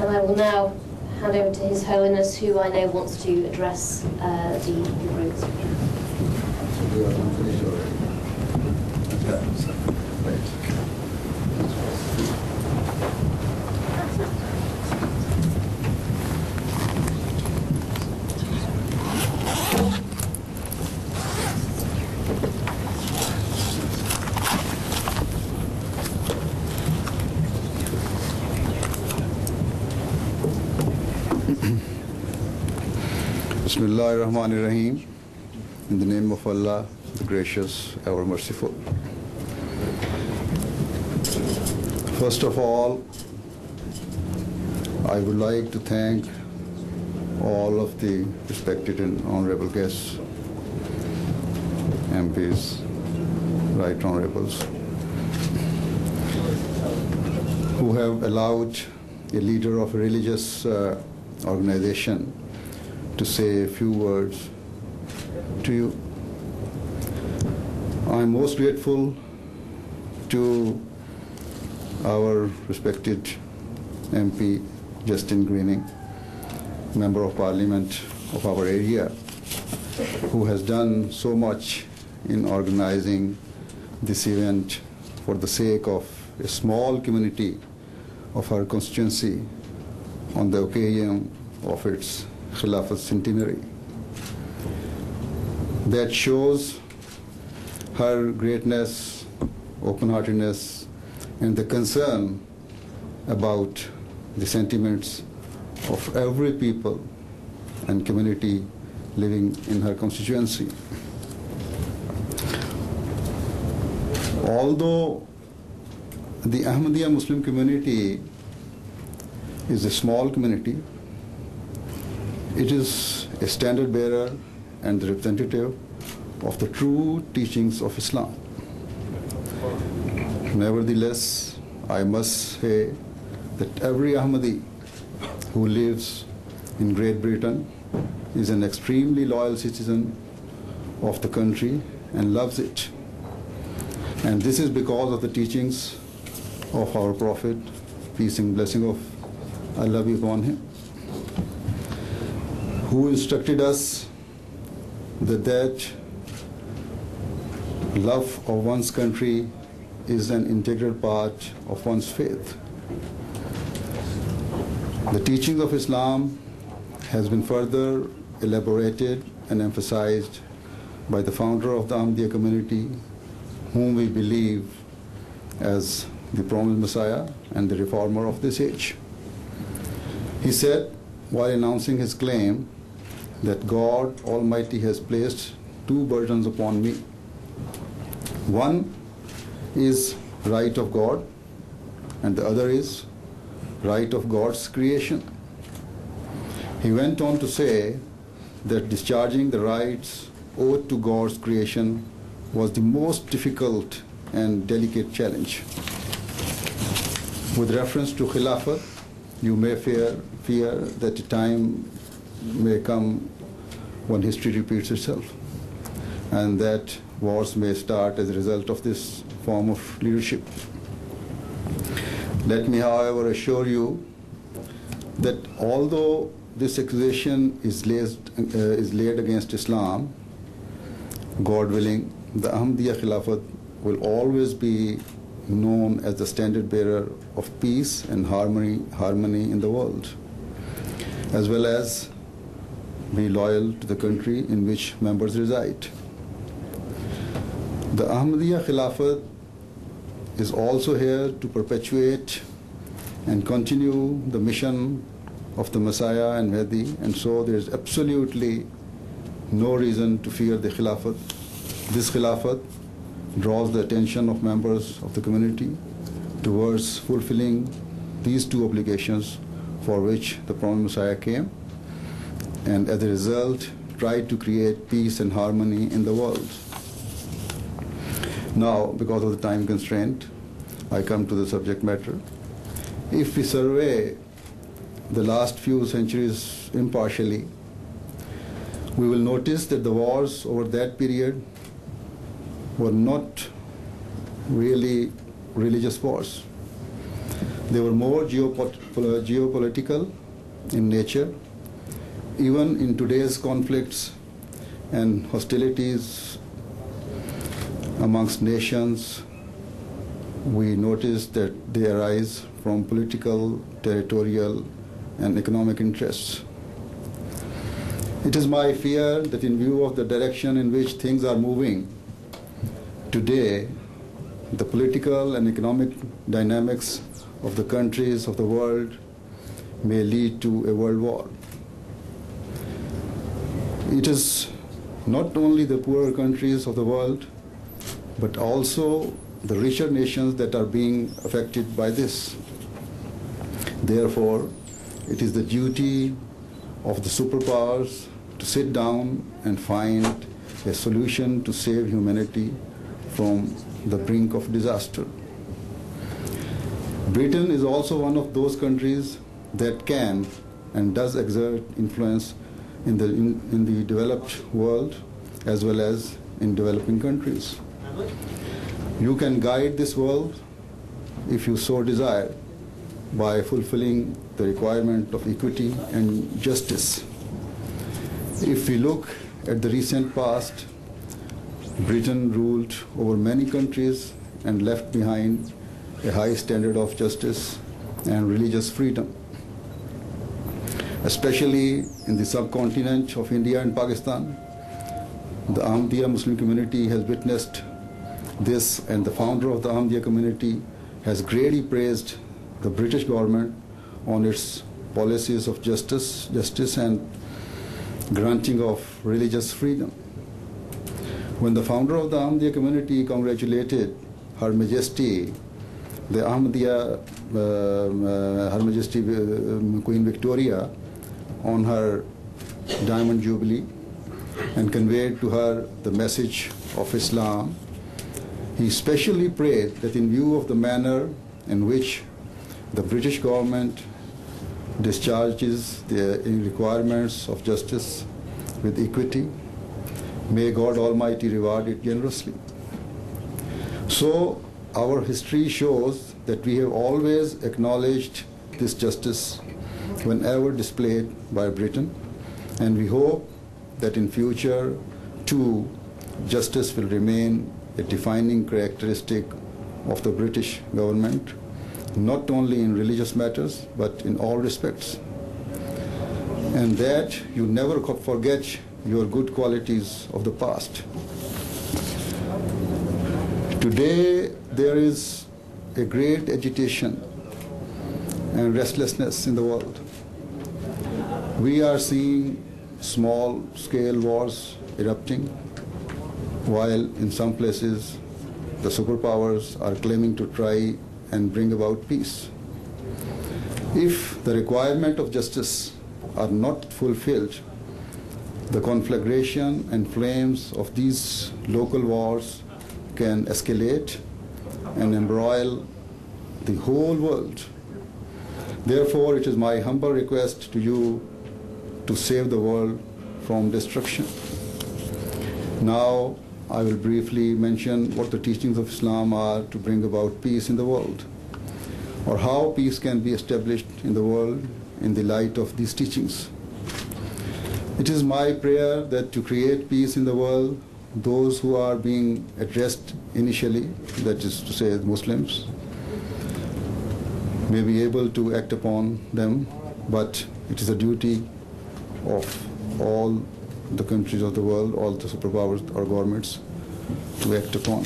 And I will now hand over to His Holiness, who I know wants to address the group. We are finished already. Right. Bismillahir Rahmanir Rahim. In the name of Allah, the Gracious, ever Merciful. First of all, I would like to thank all of the respected and honorable guests, MPs, Right Honorables, who have allowed a leader of a religious organization to say a few words to you. I am most grateful to our respected MP, Justine Greening, Member of Parliament of our area, who has done so much in organizing this event for the sake of a small community of our constituency on the occasion of its Khilafat Centenary. That shows her greatness, open-heartedness, and the concern about the sentiments of every people and community living in her constituency. Although the Ahmadiyya Muslim community is a small community, it is a standard bearer and the representative of the true teachings of Islam. Nevertheless, I must say that every Ahmadi who lives in Great Britain is an extremely loyal citizen of the country and loves it. And this is because of the teachings of our Prophet, peace and blessing of Allah be upon him, who instructed us that love of one's country is an integral part of one's faith. The teachings of Islam has been further elaborated and emphasized by the founder of the Ahmadiyya community, whom we believe as the promised Messiah and the reformer of this age. He said, while announcing his claim that God Almighty has placed two burdens upon me. One is right of God, and the other is right of God's creation. He went on to say that discharging the rights owed to God's creation was the most difficult and delicate challenge. With reference to Khilafat, you may fear that a time may come when history repeats itself, and that wars may start as a result of this form of leadership. Let me, however, assure you that although this accusation is laid against Islam, God willing, the Ahmadiyya Khilafat will always be known as the standard bearer of peace and harmony in the world, as well as be loyal to the country in which members reside. The Ahmadiyya Khilafat is also here to perpetuate and continue the mission of the Messiah and Mahdi, and so there is absolutely no reason to fear the Khilafat. This Khilafat draws the attention of members of the community towards fulfilling these two obligations for which the promised Messiah came, and as a result tried to create peace and harmony in the world. Now, because of the time constraint, I come to the subject matter. If we survey the last few centuries impartially, we will notice that the wars over that period were not really religious wars. They were more geopolitical in nature. Even in today's conflicts and hostilities amongst nations, we notice that they arise from political, territorial, and economic interests. It is my fear that in view of the direction in which things are moving today, the political and economic dynamics of the countries of the world may lead to a world war. It is not only the poorer countries of the world, but also the richer nations that are being affected by this. Therefore, it is the duty of the superpowers to sit down and find a solution to save humanity from the brink of disaster. Britain is also one of those countries that can and does exert influence in the developed world as well as in developing countries. You can guide this world, if you so desire, by fulfilling the requirement of equity and justice. If we look at the recent past, Britain ruled over many countries and left behind a high standard of justice and religious freedom. Especially in the subcontinent of India and Pakistan, the Ahmadiyya Muslim community has witnessed this, and the founder of the Ahmadiyya community has greatly praised the British government on its policies of justice and granting of religious freedom. When the founder of the Ahmadiyya community congratulated Her Majesty, the Ahmadiyya, Her Majesty Queen Victoria, on her Diamond Jubilee and conveyed to her the message of Islam, he specially prayed that in view of the manner in which the British government discharges the requirements of justice with equity, may God Almighty reward it generously. So our history shows that we have always acknowledged this justice whenever displayed by Britain, and we hope that in future too justice will remain a defining characteristic of the British government, not only in religious matters but in all respects, and that you never forget your good qualities of the past. Today there is a great agitation and restlessness in the world. We are seeing small-scale wars erupting, while in some places the superpowers are claiming to try and bring about peace. If the requirement of justice are not fulfilled, the conflagration and flames of these local wars can escalate and embroil the whole world. Therefore, it is my humble request to you to save the world from destruction. Now, I will briefly mention what the teachings of Islam are to bring about peace in the world, or how peace can be established in the world in the light of these teachings. It is my prayer that to create peace in the world, those who are being addressed initially, that is to say Muslims, may be able to act upon them, but it is a duty of all the countries of the world, all the superpowers or governments, to act upon.